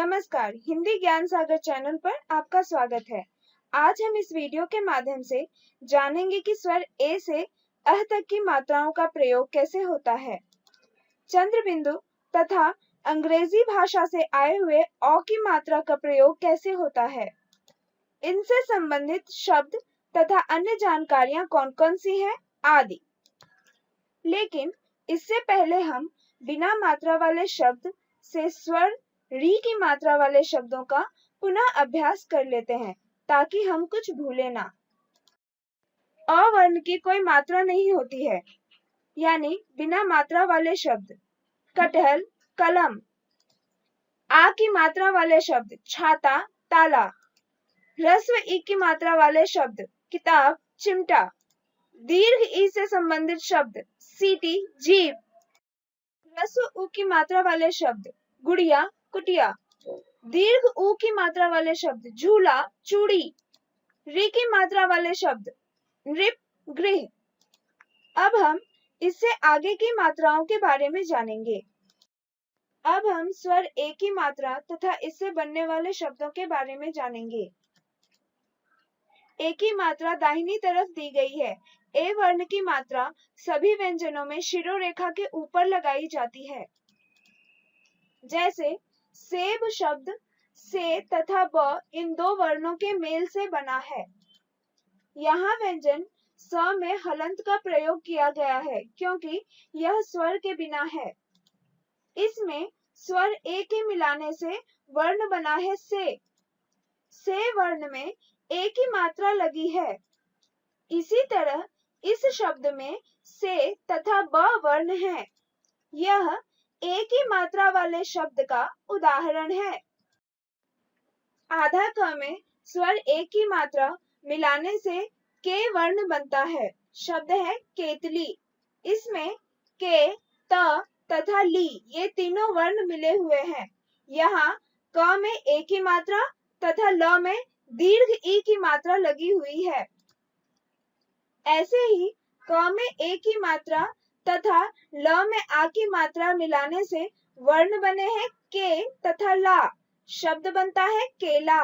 नमस्कार, हिंदी ज्ञान सागर चैनल पर आपका स्वागत है। आज हम इस वीडियो के माध्यम से जानेंगे कि स्वर ए से अह तक की मात्राओं का प्रयोग कैसे होता है। चंद्र बिंदु तथा अंग्रेजी भाषा से आए हुए औ की मात्रा का प्रयोग कैसे होता है। इनसे संबंधित शब्द तथा अन्य जानकारियां कौन-कौन सी हैं आदि। लेकिन इससे पहले हम बिना मात्रा वाले शब्द से स्वर री की मात्रा वाले शब्दों का पुनः अभ्यास कर लेते हैं ताकि हम कुछ भूले ना। अ वर्ण की कोई मात्रा नहीं होती है, यानी बिना मात्रा वाले शब्द कटहल, कलम। आ की मात्रा वाले शब्द छाता, ताला। ह्रस्व ई की मात्रा वाले शब्द किताब, चिमटा। दीर्घ ई से संबंधित शब्द सीटी, जीभ। ह्रस्व उ की मात्रा वाले शब्द गुड़िया, कुटिया। दीर्घ ऊ की मात्रा वाले शब्द झूला, चूड़ी। री की मात्रा वाले शब्द नृप, गृह। अब हम इससे आगे की मात्राओं के बारे में जानेंगे। अब हम स्वर ए की मात्रा तथा इससे बनने वाले शब्दों के बारे में जानेंगे। ए की मात्रा दाहिनी तरफ दी गई है। ए वर्ण की मात्रा सभी व्यंजनों में शिरोरेखा के ऊपर लगाई जाती है। जैसे सेब शब्द से तथा ब इन दो वर्णों के मेल से बना है। यहाँ व्यंजन स में हलंत का प्रयोग किया गया है क्योंकि यह स्वर के बिना है। इसमें स्वर ए के मिलाने से वर्ण बना है से। से वर्ण में ए की मात्रा लगी है। इसी तरह इस शब्द में से तथा ब वर्ण है। यह ए की मात्रा वाले शब्द का उदाहरण है। आधा क में स्वर ए की मात्रा मिलाने से के वर्ण बनता है। शब्द है केतली। इसमें के, त तथा ली ये तीनों वर्ण मिले हुए हैं। यहाँ क में ए की मात्रा तथा ल में दीर्घ ई की मात्रा लगी हुई है। ऐसे ही क में ए की मात्रा तथा ल में आ की मात्रा मिलाने से वर्ण बने हैं के तथा ला। शब्द बनता है केला।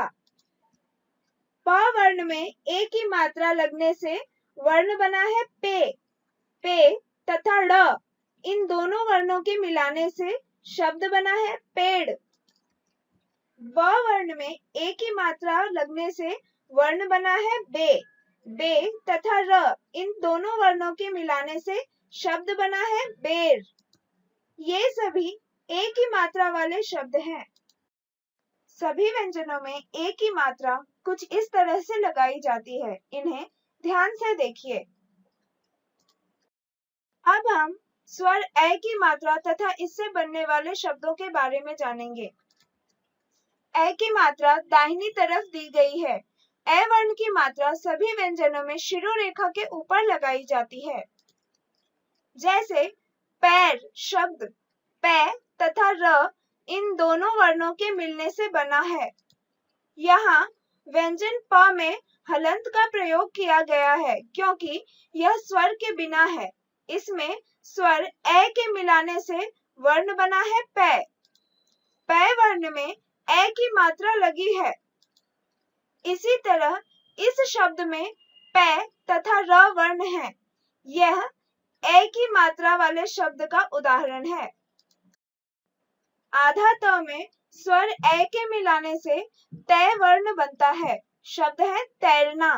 प वर्ण में ए की मात्रा लगने से वर्ण बना है पे। पे तथा ड़ इन दोनों वर्णों के मिलाने से शब्द बना है पेड़। ब वर्ण में ए की मात्रा लगने से वर्ण बना है बे। बे तथा र इन दोनों वर्णों के मिलाने से शब्द बना है बेर। ये सभी ए की मात्रा वाले शब्द हैं। सभी व्यंजनों में ए की मात्रा कुछ इस तरह से लगाई जाती है। इन्हें ध्यान से देखिए। अब हम स्वर ए की मात्रा तथा इससे बनने वाले शब्दों के बारे में जानेंगे। ए की मात्रा दाहिनी तरफ दी गई है। ए वर्ण की मात्रा सभी व्यंजनों में शिरोरेखा के ऊपर लगाई जाती है। जैसे पैर शब्द पै तथा र इन दोनों वर्णों के मिलने से बना है। यहाँ व्यंजन प में हलंत का प्रयोग किया गया है क्योंकि यह स्वर के बिना है। इसमें स्वर ए के मिलाने से वर्ण बना है पै। पै वर्ण में ए की मात्रा लगी है। इसी तरह इस शब्द में पै तथा र वर्ण है। यह ए की मात्रा वाले शब्द का उदाहरण है। आधा त में स्वर ए के मिलाने से तै वर्ण बनता है। शब्द है तैरना।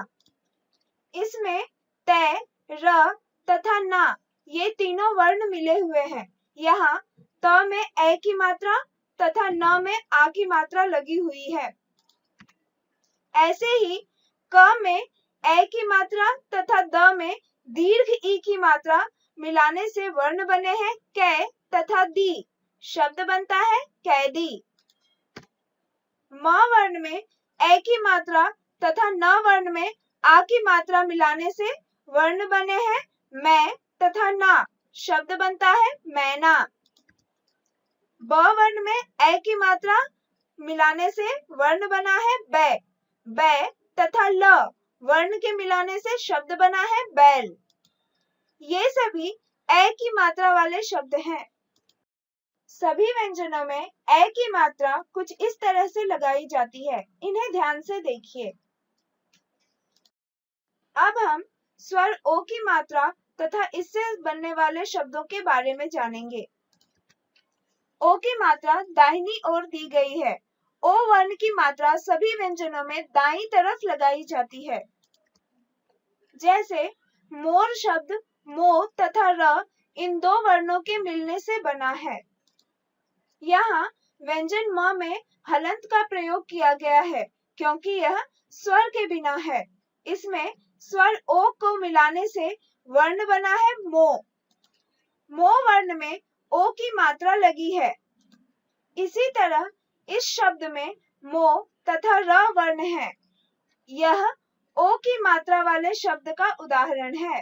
इसमें तै, र तथा ना ये तीनों वर्ण मिले हुए हैं। यहाँ त में ए की मात्रा तथा न में आ की मात्रा लगी हुई है। ऐसे ही क में ए की मात्रा तथा द में दीर्घ ई की मात्रा मिलाने से वर्ण बने हैं कै तथा दी। शब्द बनता है कैदी। म वर्ण में ए की मात्रा तथा न वर्ण में आ की मात्रा मिलाने से वर्ण बने हैं मैं तथा ना। शब्द बनता है मैना। ब वर्ण में ए की मात्रा मिलाने से वर्ण बना है बै। बै तथा ल वर्ण के मिलाने से शब्द बना है बैल। ये सभी ए की मात्रा वाले शब्द हैं। सभी व्यंजनों में ए की मात्रा कुछ इस तरह से लगाई जाती है। इन्हें ध्यान से देखिए। अब हम स्वर ओ की मात्रा तथा इससे बनने वाले शब्दों के बारे में जानेंगे। ओ की मात्रा दाहिनी ओर दी गई है। ओ वर्ण की मात्रा सभी व्यंजनों में दाईं तरफ लगाई जाती है। जैसे मोर शब्द मो तथा र इन दो वर्णों के मिलने से बना है। यहाँ व्यंजन म में हलंत का प्रयोग किया गया है क्योंकि यह स्वर के बिना है। इसमें स्वर ओ को मिलाने से वर्ण बना है मो। मो वर्ण में ओ की मात्रा लगी है। इसी तरह इस शब्द में मो तथा र वर्ण है। यह ओ की मात्रा वाले शब्द का उदाहरण है।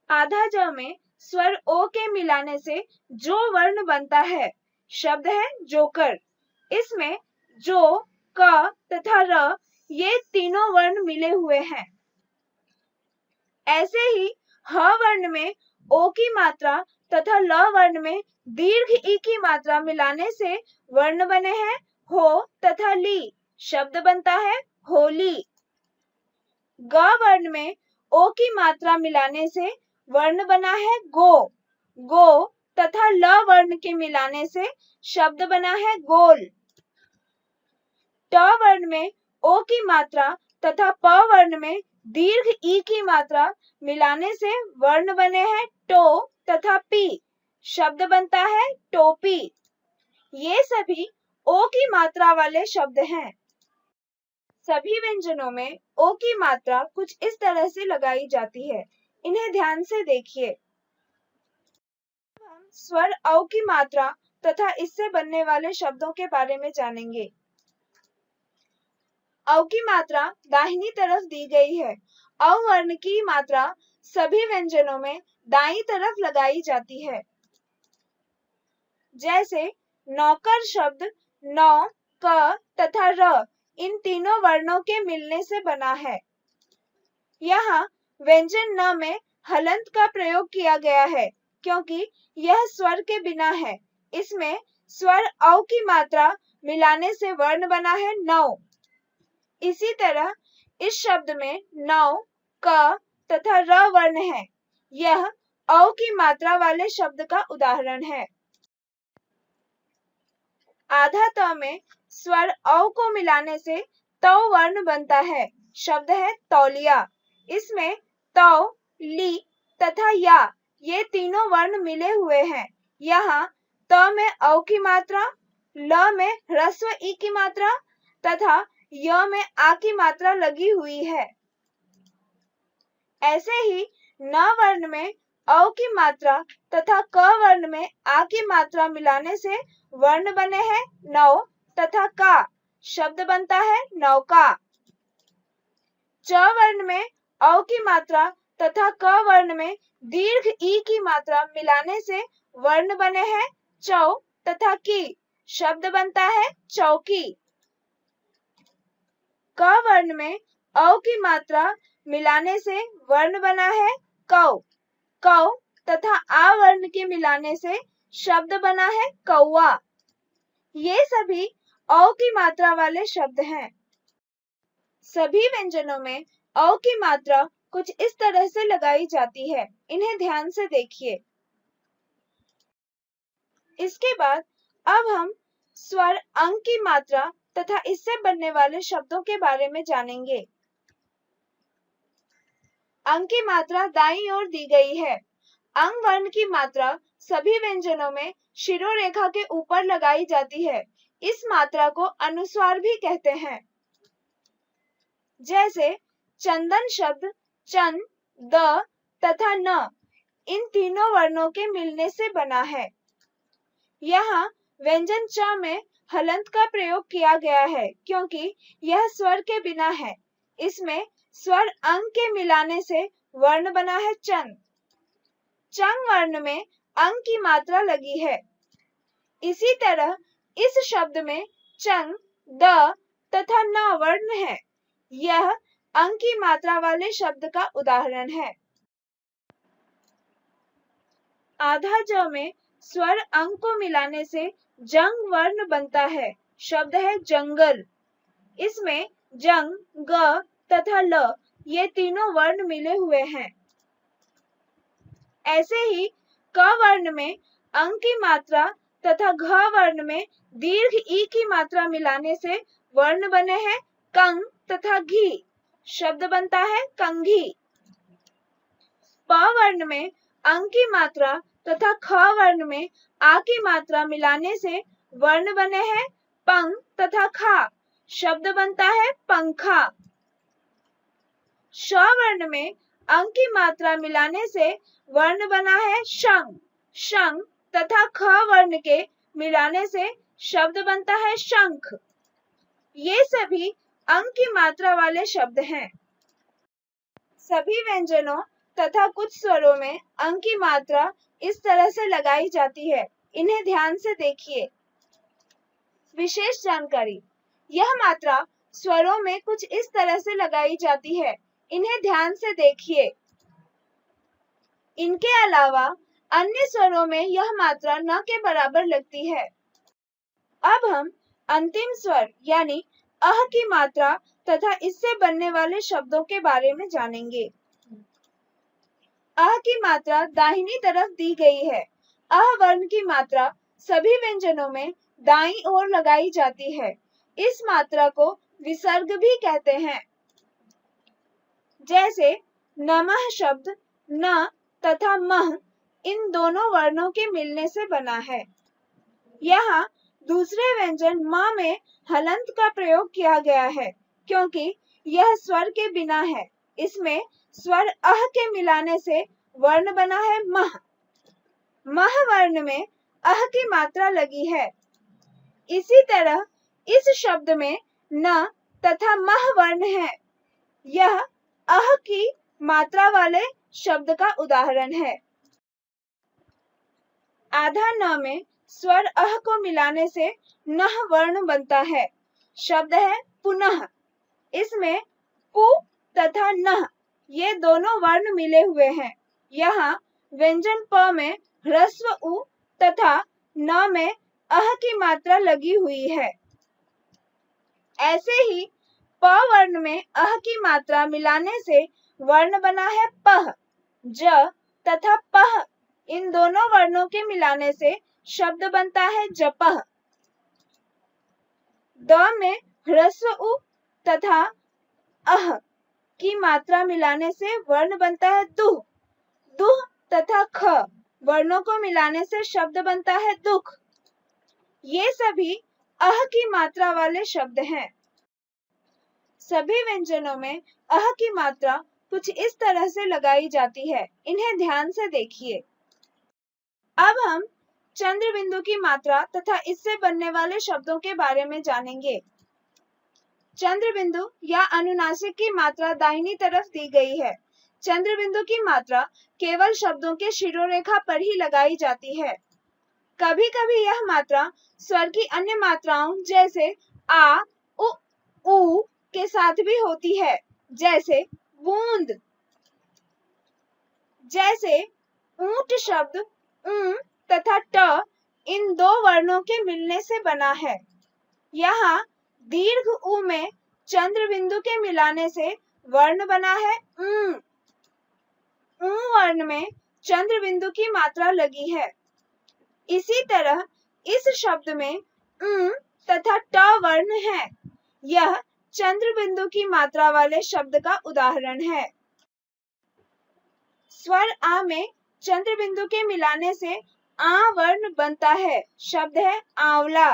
आधा ज में स्वर ओ के मिलाने से जो वर्ण बनता है शब्द है जोकर। इसमें जो, क तथा र ये तीनों वर्ण मिले हुए हैं। ऐसे ही ह वर्ण में ओ की मात्रा तथा ल वर्ण में दीर्घ ई की मात्रा मिलाने से वर्ण बने हैं हो तथा ली। शब्द बनता है होली। ग वर्ण में ओ की मात्रा मिलाने से वर्ण बना है गो। गो तथा ल वर्ण के मिलाने से शब्द बना है गोल। ट वर्ण में ओ की मात्रा तथा प वर्ण में दीर्घ ई की मात्रा मिलाने से वर्ण बने हैं टो तथा पी। शब्द बनता है टोपी। ये सभी ओ की मात्रा वाले शब्द हैं। सभी व्यंजनों में ओ की मात्रा कुछ इस तरह से लगाई जाती है। इन्हें ध्यान से देखिए। हम स्वर औ की मात्रा तथा इससे बनने वाले शब्दों के बारे में जानेंगे। औ की मात्रा दाहिनी तरफ दी गई है। औ वर्ण की मात्रा सभी व्यंजनों में दाईं तरफ लगाई जाती है। जैसे नौकर शब्द नौ, क तथा र इन तीनों वर्णों के मिलने से बना है। यहाँ व्यंजन न में हलंत का प्रयोग किया गया है क्योंकि यह स्वर के बिना है। इसमें स्वर औ की मात्रा मिलाने से वर्ण बना है नौ। इसी तरह इस शब्द में नौ, क तथा र वर्ण है। यह औ की मात्रा वाले शब्द का उदाहरण है। आधा त में स्वर औ को मिलाने से तौ वर्ण बनता है। शब्द है तौलिया। इसमें तौ, ली तथा या ये तीनों वर्ण मिले हुए हैं। यहाँ त में औ की मात्रा, ल में ह्रस्व ई की मात्रा तथा य में आ की मात्रा लगी हुई है। ऐसे ही न वर्ण में औ की मात्रा तथा क वर्ण में आ की मात्रा मिलाने से वर्ण बने हैं नौ तथा का। शब्द बनता है नौका। च वर्ण में औ की मात्रा तथा क वर्ण में दीर्घ ई की मात्रा मिलाने से वर्ण बने हैं चौ तथा की। शब्द बनता है चौकी। क वर्ण में औ की मात्रा मिलाने से वर्ण बना है कौ। कौ तथा आ वर्ण के मिलाने से शब्द बना है कौआ। ये सभी औ की मात्रा वाले शब्द हैं। सभी व्यंजनों में औ की मात्रा कुछ इस तरह से लगाई जाती है। इन्हें ध्यान से देखिए। इसके बाद अब हम स्वर अंग की मात्रा तथा इससे बनने वाले शब्दों के बारे में जानेंगे। अंग की मात्रा दाईं ओर दी गई है। अंग वर्ण की मात्रा सभी व्यंजनों में शिरोरेखा के ऊपर लगाई जाती है। इस मात्रा को अनुस्वार भी कहते हैं। जैसे चंदन शब्द चन, द तथा न इन तीनों वर्णों के मिलने से बना है। यहाँ व्यंजन च में हलंत का प्रयोग किया गया है क्योंकि यह स्वर के बिना है। इसमें स्वर अंग के मिलाने से वर्ण बना है चंग। चंग वर्ण में अंग की मात्रा लगी है। इसी तरह इस शब्द में चंग, द तथा न वर्ण है। यह अंग की मात्रा वाले शब्द का उदाहरण है। आधा ज में स्वर अंग को मिलाने से जंग वर्ण बनता है। शब्द है जंगल। इसमें जंग, ग तथा ल ये तीनों वर्ण मिले हुए हैं। ऐसे ही क वर्ण में अंग की मात्रा तथा घ वर्ण में दीर्घ ई की मात्रा मिलाने से वर्ण बने हैं कंग तथा घी। शब्द बनता है कंघी। प वर्ण में अंग की मात्रा तथा ख वर्ण में आ की मात्रा मिलाने से वर्ण बने हैं पंग तथा खा। शब्द बनता है पंखा। श वर्ण में अंग की मात्रा मिलाने से वर्ण बना है शंग। शंग तथा ख वर्ण के मिलाने से शब्द बनता है शंख। ये सभी अंग की मात्रा वाले शब्द हैं। सभी व्यंजनों तथा कुछ स्वरों में अंग की मात्रा इस तरह से लगाई जाती है। इन्हें ध्यान से देखिए। विशेष जानकारी। यह मात्रा स्वरों में कुछ इस तरह से लगाई जाती है। इन्हें ध्यान से देखिए। इनके अलावा अन्य स्वरों में यह मात्रा न के बराबर लगती है। अब हम अंतिम स्वर यानी अह की मात्रा तथा इससे बनने वाले शब्दों के बारे में जानेंगे। अह की मात्रा दाहिनी तरफ दी गई है। अह वर्ण की मात्रा सभी व्यंजनों में दाईं ओर लगाई जाती है। इस मात्रा को विसर्ग भी कहते हैं। जैसे नमः शब्द न तथा मह इन दोनों वर्णों के मिलने से बना है। यहाँ दूसरे व्यंजन म में हलंत का प्रयोग किया गया है क्योंकि यह स्वर के बिना है। इसमें स्वर अह के मिलाने से वर्ण बना है मह। मह वर्ण में अह की मात्रा लगी है। इसी तरह इस शब्द में न तथा मह वर्ण है। यह अह की मात्रा वाले शब्द का उदाहरण है। आधा न में स्वर अह को मिलाने से नह वर्ण बनता है। शब्द है पुनः। इसमें पु तथा नह ये दोनों वर्ण मिले हुए हैं। यहाँ व्यंजन प में ह्रस्व उ तथा न में अह की मात्रा लगी हुई है। ऐसे ही प वर्ण में अह की मात्रा मिलाने से वर्ण बना है पह। ज तथा पह इन दोनों वर्णों के मिलाने से शब्द बनता है जपह। द में ह्रस्व उ तथा अह की मात्रा मिलाने से वर्ण बनता है दुह। दुह तथा ख वर्णों को मिलाने से शब्द बनता है दुख। ये सभी अह की मात्रा वाले शब्द हैं। सभी व्यंजनों में अह की मात्रा कुछ इस तरह से लगाई जाती है। इन्हें ध्यान से देखिए। अब हम चंद्र बिंदु की मात्रा तथा इससे बनने वाले शब्दों के बारे में जानेंगे। चंद्र बिंदु या अनुनासिक की मात्रा दाहिनी तरफ दी गई है। चंद्र बिंदु की मात्रा केवल शब्दों के शिरोरेखा पर ही लगाई जाती है। कभी कभी यह मात्रा स्वर की अन्य मात्राओं जैसे आ, उ के साथ भी होती है। जैसे बूंद। जैसे ऊंट शब्द ऊ तथा ट इन दो वर्णों के मिलने से बना है। यहाँ दीर्घ उ में चंद्र बिंदु के मिलाने से वर्ण बना है ऊ। ऊ वर्ण में चंद्र बिंदु की मात्रा लगी है। इसी तरह इस शब्द में ऊ तथा ट वर्ण है। यह चंद्र बिंदु की मात्रा वाले शब्द का उदाहरण है। स्वर आ में चंद्र बिंदु के मिलाने से आ वर्ण बनता है। शब्द है आंवला।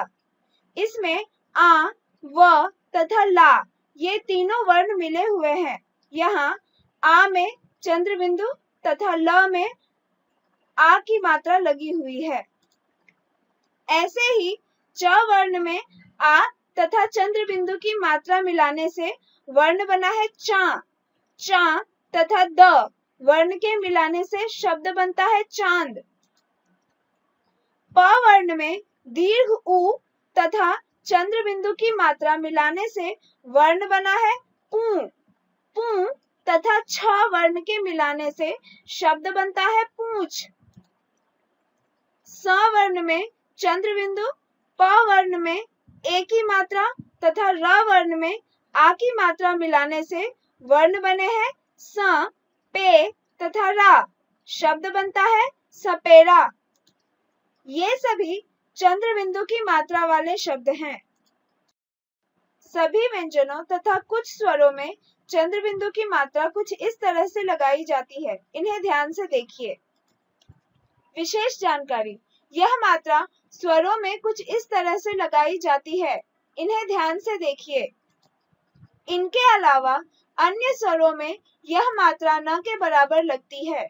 इसमें आ, व तथा ला ये तीनों वर्ण मिले हुए हैं। यहाँ आ में चंद्र बिंदु तथा ल में आ की मात्रा लगी हुई है। ऐसे ही च वर्ण में आ तथा चंद्र बिंदु की मात्रा मिलाने से वर्ण बना है चा। चा तथा द वर्ण के मिलाने से शब्द बनता है चांद। प वर्ण में दीर्घ उ तथा चंद्र बिंदु की मात्रा मिलाने से वर्ण बना है पू। पू तथा छ वर्ण के मिलाने से शब्द बनता है पूछ। स वर्ण में चंद्र बिंदु, प वर्ण में ए की मात्रा तथा र वर्ण में आ की मात्रा मिलाने से वर्ण बने हैं स, पे तथा रा। शब्द बनता है सपेरा। ये सभी चंद्र बिंदु की मात्रा वाले शब्द हैं। सभी व्यंजनों तथा कुछ स्वरों में चंद्र बिंदु की मात्रा कुछ इस तरह से लगाई जाती है। इन्हें ध्यान से देखिए। विशेष जानकारी, यह मात्रा स्वरों में कुछ इस तरह से लगाई जाती है। इन्हें ध्यान से देखिए। इनके अलावा अन्य स्वरों में यह मात्रा न के बराबर लगती है।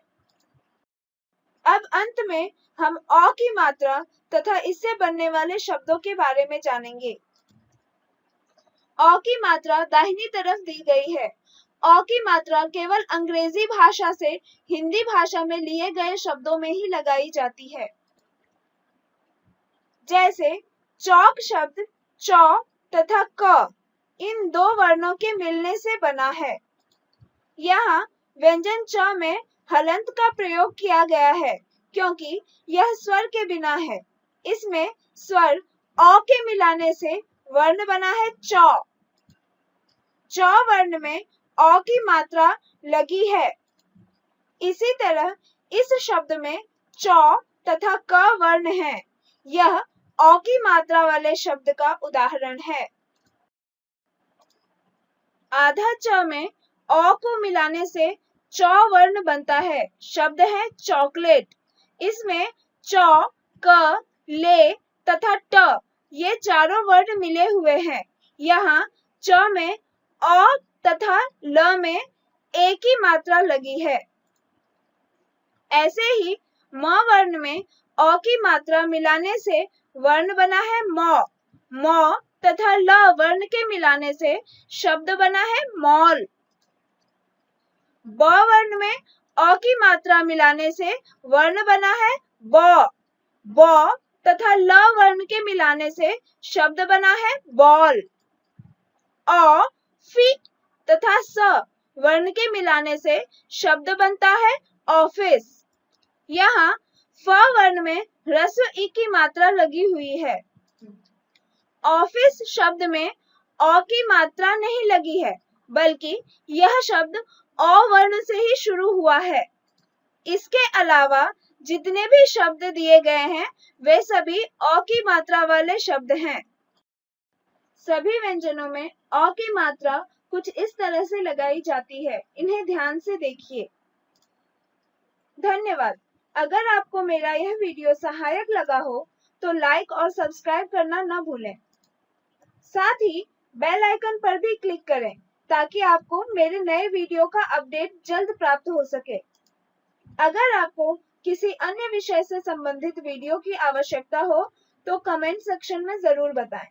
अब अंत में हम अ की मात्रा तथा इससे बनने वाले शब्दों के बारे में जानेंगे। अ की मात्रा दाहिनी तरफ दी गई है। अ की मात्रा केवल अंग्रेजी भाषा से हिंदी भाषा में लिए गए शब्दों में ही लगाई जाती है। जैसे चौक शब्द चौ तथा क इन दो वर्णों के मिलने से बना है। यहाँ व्यंजन च में हलंत का प्रयोग किया गया है क्योंकि यह स्वर के बिना है। इसमें स्वर अ के मिलाने से वर्ण बना है चौ। चौ वर्ण में अ की मात्रा लगी है। इसी तरह इस शब्द में चौ तथा क वर्ण है। यह अ की मात्रा वाले शब्द का उदाहरण है। आधा च में अ को मिलाने से चौ वर्ण बनता है। शब्द है चॉकलेट। इसमें चौ, क, ले तथा ट ये चारों वर्ण मिले हुए हैं। यहाँ च में अ तथा ल में ए की मात्रा लगी है। ऐसे ही म वर्ण में अ की मात्रा मिलाने से वर्ण बना है म। म तथा ल वर्ण के मिलाने से शब्द बना है मॉल। ब वर्ण में अ की मात्रा मिलाने से वर्ण बना है ब। ब तथा ल वर्ण के मिलाने से शब्द बना है बॉल। अ, फी तथा स वर्ण के मिलाने से शब्द बनता है ऑफिस। यहाँ फ वर्ण में ह्रस्व ई की मात्रा लगी हुई है। ऑफिस शब्द में अ की मात्रा नहीं लगी है, बल्कि यह शब्द अ वर्ण से ही शुरू हुआ है। इसके अलावा जितने भी शब्द दिए गए हैं वे सभी अ की मात्रा वाले शब्द हैं। सभी व्यंजनों में अ की मात्रा कुछ इस तरह से लगाई जाती है। इन्हें ध्यान से देखिए। धन्यवाद। अगर आपको मेरा यह वीडियो सहायक लगा हो तो लाइक और सब्सक्राइब करना न भूलें। साथ ही बेल आइकन पर भी क्लिक करें ताकि आपको मेरे नए वीडियो का अपडेट जल्द प्राप्त हो सके। अगर आपको किसी अन्य विषय से संबंधित वीडियो की आवश्यकता हो तो कमेंट सेक्शन में जरूर बताएं।